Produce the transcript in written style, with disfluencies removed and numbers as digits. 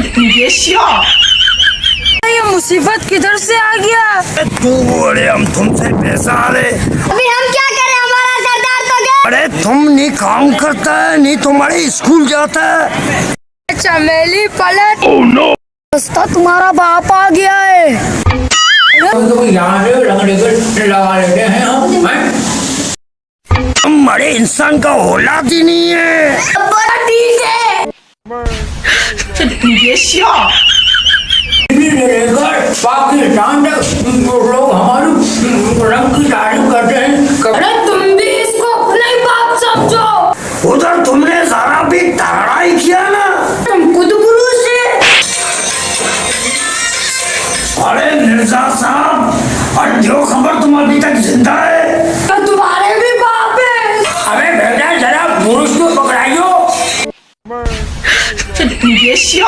你别笑。 ये मुसीबत किधर से आ गया? तू बोले हम तुमसे पैसा ले। अभी हम क्या करें, हमारा सरदार तो गया। अरे तुम नहीं काम करता है, नहीं तुम्हारे स्कूल जाता है। चमेली पलट। oh, no. रास्ता तुम्हारा बाप आ गया है। तो यहाँ से लकड़ी लगा लेते हैं हम। तुम बड़े इंसान का औलाद ही नहीं है। ठीक है। 你别笑。 लेकर पाकिस्तान तक लोग हमारे रंग की तारीफ करते हैं। अरे तुम भी इसको अपना ही बाप समझो। उधर तुमने सारा भी तगड़ा ही किया ना। तुम खुद पुरुष है। अरे मिर्जा साहब, और जो खबर तुम अभी तक जिंदा है तो तुम्हारे भी बाप है। अबे बेटा जरा पुरुष को पकड़ाइयो। 你别笑。